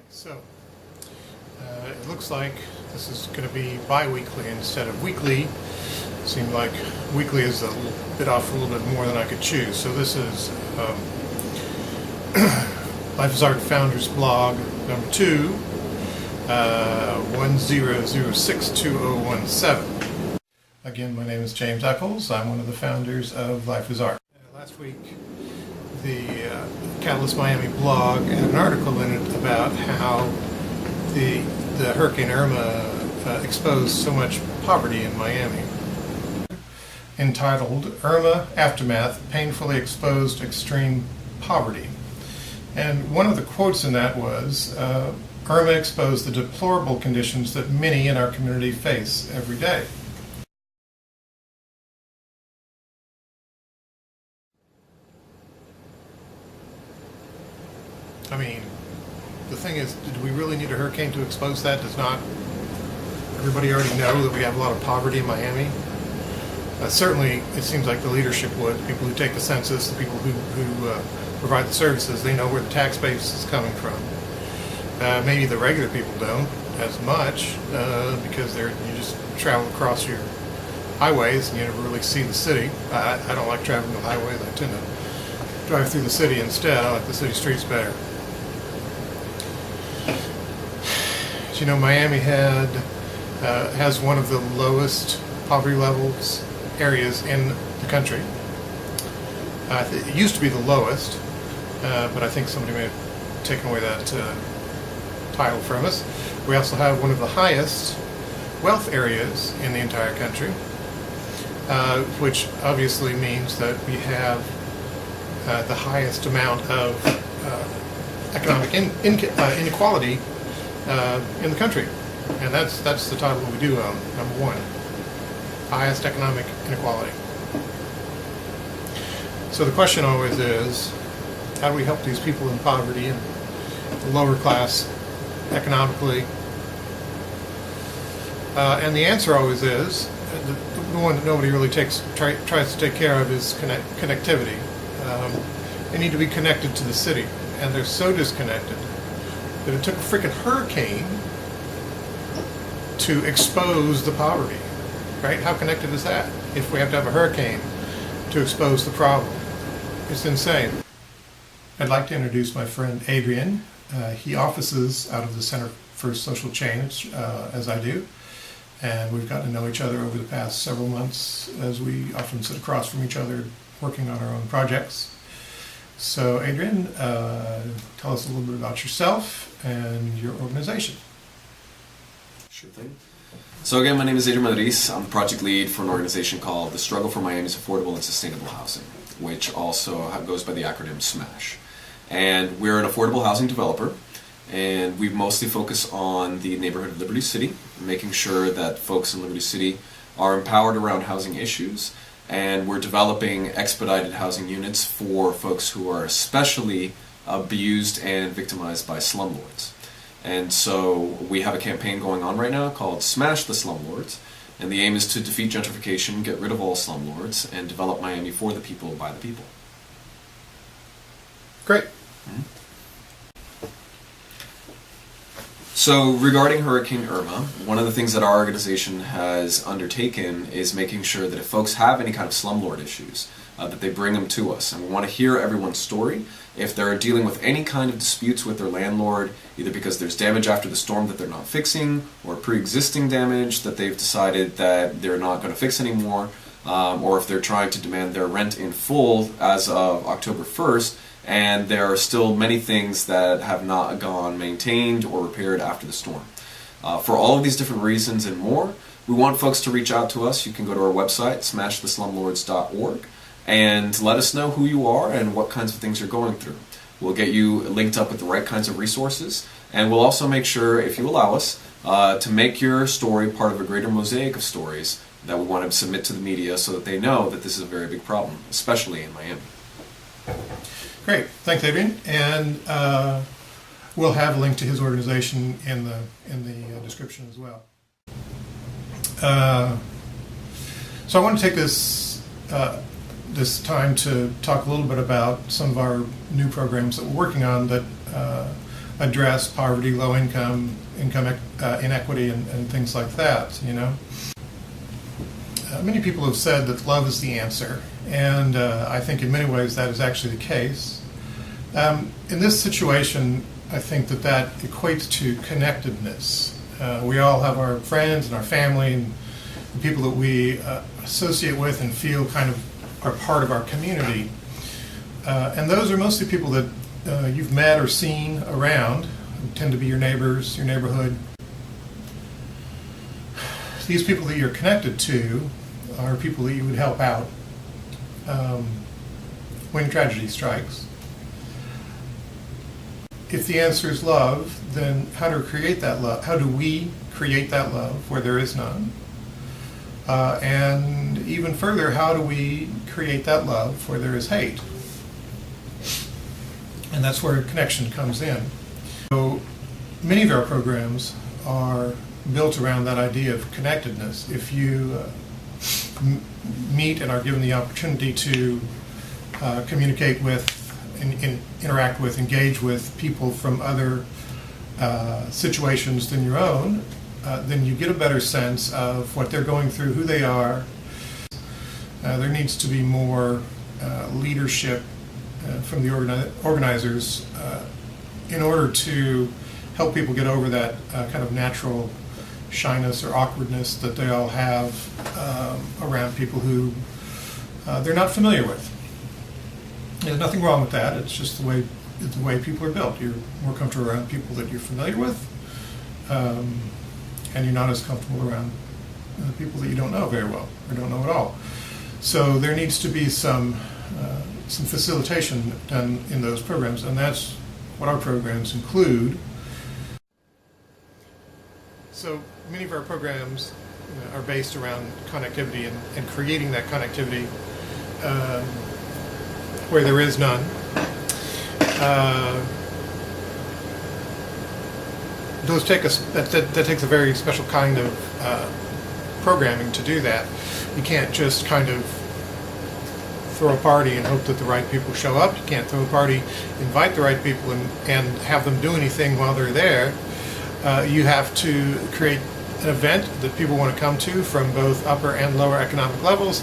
So, it looks like this is going to be bi-weekly instead of weekly. It seemed like weekly is a little bit off, a little bit more than I could choose. So this is Life is Art Founders blog number 2, 10062017. Again, my name is James Eccles. I'm one of the founders of Life is Art. Last week, the Catalyst Miami blog had an article in it about how the Hurricane Irma exposed so much poverty in Miami, entitled Irma Aftermath Painfully Exposed Extreme Poverty. And one of the quotes in that was, Irma exposed the deplorable conditions that many in our community face every day. I mean, the thing is, do we really need a hurricane to expose that? Does not everybody already know that we have a lot of poverty in Miami? Certainly, it seems like the leadership would. The people who take the census, the people who provide the services, they know where the tax base is coming from. Maybe the regular people don't as much because you just travel across your highways and you never really see the city. I don't like traveling the highways. I tend to drive through the city instead. I like the city streets better. You know, Miami has one of the lowest poverty levels areas in the country. It used to be the lowest, but I think somebody may have taken away that title from us. We also have one of the highest wealth areas in the entire country, which obviously means that we have the highest amount of economic inequality in the country, and that's the title that we do own. Number 1, highest economic inequality. So the question always is, how do we help these people in poverty and the lower class economically? And the answer always is, the one that nobody really tries to take care of is connectivity. They need to be connected to the city, and they're so disconnected that it took a freaking hurricane to expose the poverty, right? How connected is that if we have to have a hurricane to expose the problem? It's insane. I'd like to introduce my friend Adrian. He offices out of the Center for Social Change, as I do, and we've gotten to know each other over the past several months as we often sit across from each other working on our own projects. So Adrian, tell us a little bit about yourself and your organization. Sure thing. So again, my name is Adrian Madriz. I'm the project lead for an organization called the Struggle for Miami's Affordable and Sustainable Housing, which also goes by the acronym SMASH. And we're an affordable housing developer, and we mostly focus on the neighborhood of Liberty City, making sure that folks in Liberty City are empowered around housing issues. And we're developing expedited housing units for folks who are especially abused and victimized by slumlords. And so we have a campaign going on right now called Smash the Slumlords, and the aim is to defeat gentrification, get rid of all slumlords, and develop Miami for the people, by the people. Great. Mm-hmm. So regarding Hurricane Irma, one of the things that our organization has undertaken is making sure that if folks have any kind of slumlord issues, that they bring them to us. And we want to hear everyone's story. If they're dealing with any kind of disputes with their landlord, either because there's damage after the storm that they're not fixing, or pre-existing damage that they've decided that they're not going to fix anymore, or if they're trying to demand their rent in full as of October 1st, and there are still many things that have not gone maintained or repaired after the storm. For all of these different reasons and more, we want folks to reach out to us. You can go to our website, smashtheslumlords.org, and let us know who you are and what kinds of things you're going through. We'll get you linked up with the right kinds of resources, and we'll also make sure, if you allow us, to make your story part of a greater mosaic of stories that we want to submit to the media so that they know that this is a very big problem, especially in Miami. Great, thanks, Adrian. And we'll have a link to his organization in the description as well. So I want to take this time to talk a little bit about some of our new programs that we're working on that address poverty, low income, inequity, and things like that, you know. Many people have said that love is the answer, and I think in many ways that is actually the case. In this situation, I think that equates to connectedness. We all have our friends and our family and the people that we associate with and feel kind of are part of our community. And those are mostly people that you've met or seen around, who tend to be your neighbors, your neighborhood. These people that you're connected to are people that you would help out when tragedy strikes. If the answer is love, then how do we create that love? How do we create that love where there is none? And even further, how do we create that love where there is hate? And that's where connection comes in. So many of our programs are built around that idea of connectedness. If you meet and are given the opportunity to communicate with, interact with, engage with people from other situations than your own, then you get a better sense of what they're going through, who they are. There needs to be more leadership from the organizers in order to help people get over that kind of natural shyness or awkwardness that they all have around people who they're not familiar with. There's nothing wrong with that. It's just the way people are built. You're more comfortable around people that you're familiar with, and you're not as comfortable around people that you don't know very well or don't know at all. So there needs to be some facilitation done in those programs, and that's what our programs include. So many of our programs are based around connectivity and creating that connectivity where there is none. That takes a very special kind of programming to do that. You can't just kind of throw a party and hope that the right people show up. You can't throw a party, invite the right people, and have them do anything while they're there. You have to create an event that people want to come to from both upper and lower economic levels.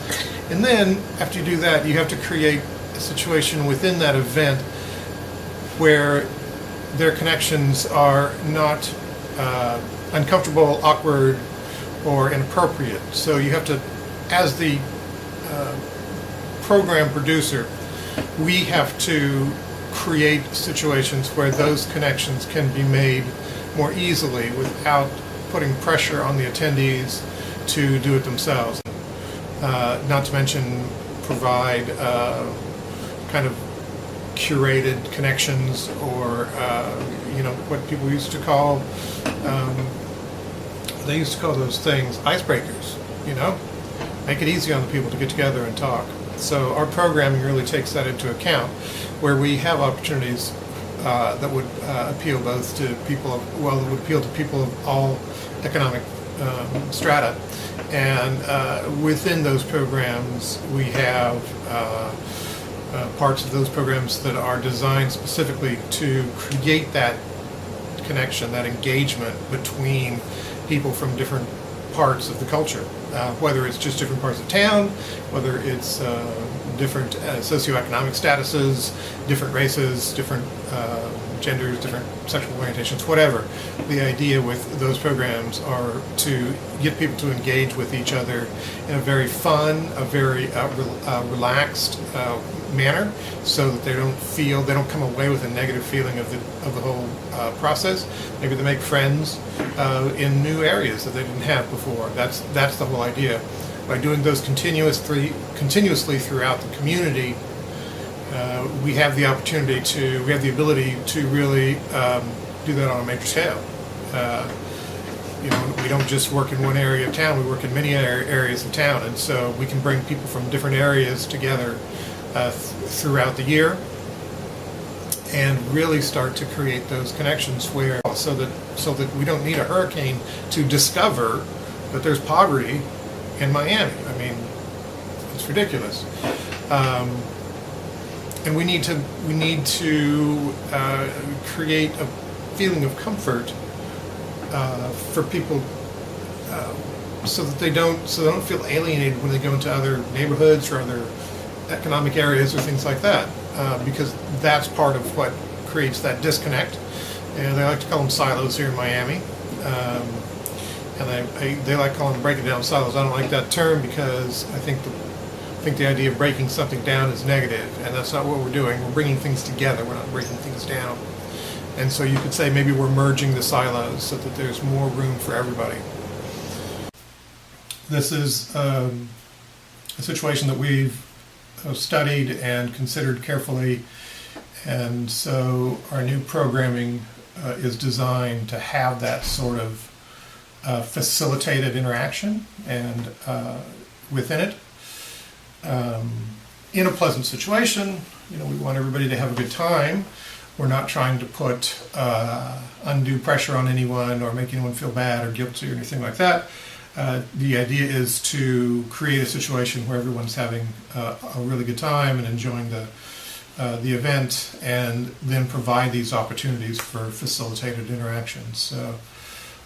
And then, after you do that, you have to create a situation within that event where their connections are not uncomfortable, awkward, or inappropriate. So you have to, as the program producer, we have to create situations where those connections can be made more easily without putting pressure on the attendees to do it themselves. Not to mention provide kind of curated connections, or what people used to call they used to call those things icebreakers. Make it easy on the people to get together and talk. So our programming really takes that into account, where we have opportunities that would appeal both to people that would appeal to people of all economic strata, and within those programs we have parts of those programs that are designed specifically to create that connection, that engagement between people from different parts of the culture, whether it's just different parts of town, whether it's different socioeconomic statuses, different races, different genders, different sexual orientations, whatever. The idea with those programs are to get people to engage with each other in a very fun, a very relaxed manner, so that they don't come away with a negative feeling of the whole process. Maybe they make friends in new areas that they didn't have before. That's the whole idea. By doing those continuously throughout the community, we have the ability to really do that on a major scale. We don't just work in one area of town, we work in many areas of town, and so we can bring people from different areas together throughout the year and really start to create those connections so that we don't need a hurricane to discover that there's poverty in Miami. I mean, it's ridiculous. And we need to create feeling of comfort for people, so that they don't feel alienated when they go into other neighborhoods or other economic areas or things like that, because that's part of what creates that disconnect. And they like to call them silos here in Miami. And they like calling them breaking down silos. I don't like that term because I think the idea of breaking something down is negative, and that's not what we're doing. We're bringing things together. We're not breaking things down. And so you could say maybe we're merging the silos so that there's more room for everybody. This is a situation that we've studied and considered carefully, and so our new programming is designed to have that sort of facilitated interaction and within it. In a pleasant situation, we want everybody to have a good time. We're not trying to put undue pressure on anyone or make anyone feel bad or guilty or anything like that. The idea is to create a situation where everyone's having a really good time and enjoying the event, and then provide these opportunities for facilitated interactions. So,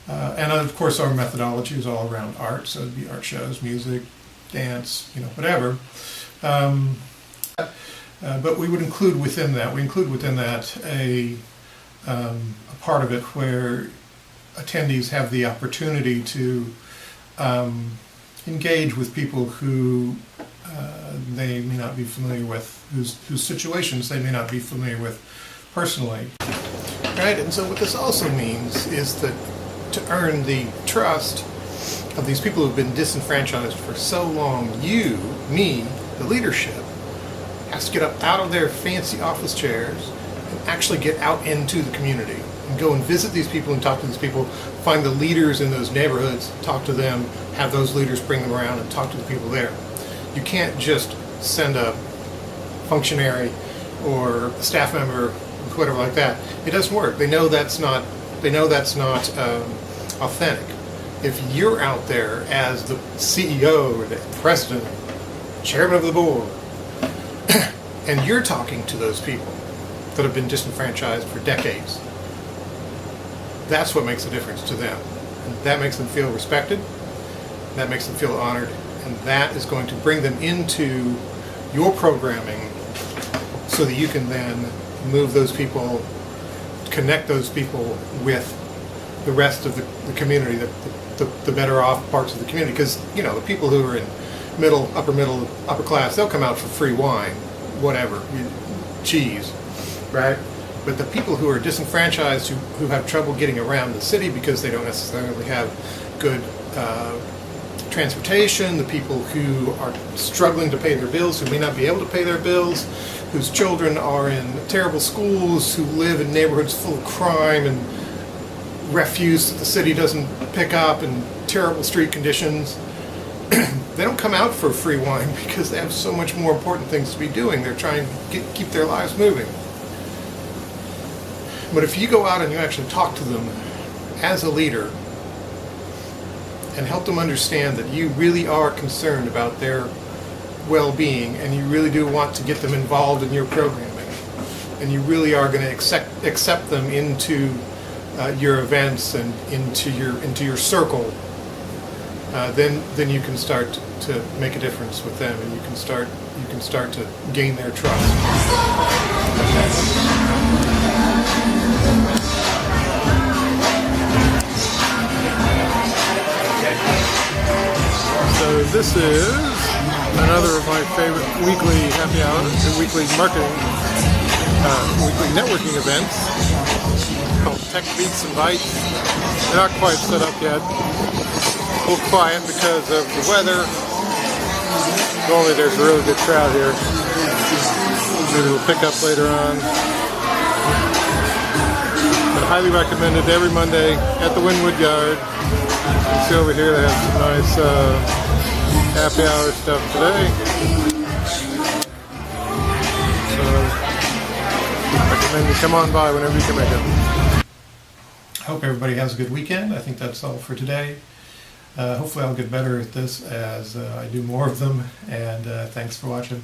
and of course our methodology is all around art, so it'd be art shows, music, dance, whatever. But we would include within that, a part of it where attendees have the opportunity to engage with people who they may not be familiar with, whose situations they may not be familiar with personally. Right, and so what this also means is that to earn the trust of these people who've been disenfranchised for so long, you, me, the leadership, has to get up out of their fancy office chairs and actually get out into the community and go and visit these people and talk to these people, find the leaders in those neighborhoods, talk to them, have those leaders bring them around and talk to the people there. You can't just send a functionary or a staff member, whatever like that. It doesn't work. They know that's not authentic. If you're out there as the CEO or the president, chairman of the board, and you're talking to those people that have been disenfranchised for decades, that's what makes a difference to them. And that makes them feel respected, that makes them feel honored, and that is going to bring them into your programming so that you can then move those people, connect those people with the rest of the community, the better off parts of the community. Because, the people who are in upper class, they'll come out for free wine, whatever, cheese, right? But the people who are disenfranchised, who have trouble getting around the city because they don't necessarily have good transportation, the people who are struggling to pay their bills, who may not be able to pay their bills, whose children are in terrible schools, who live in neighborhoods full of crime and refuse that the city doesn't pick up, and terrible street conditions. They don't come out for free wine because they have so much more important things to be doing. They're trying to keep their lives moving. But if you go out and you actually talk to them as a leader and help them understand that you really are concerned about their well-being, and you really do want to get them involved in your programming, and you really are going to accept them into your events and into your circle, then you can start to make a difference with them, and you can start to gain their trust. So this is another of my favorite weekly happy hours and weekly marketing, weekly networking events called Tech Beats and Bites. They're not quite set up yet. A little quiet because of the weather. Normally there's a really good crowd here. Maybe we'll pick up later on. But highly recommended every Monday at the Wynwood Yard. You see over here they have some nice happy hour stuff today. So I recommend you come on by whenever you can make it. I hope everybody has a good weekend. I think that's all for today. Hopefully I'll get better at this as I do more of them, and thanks for watching.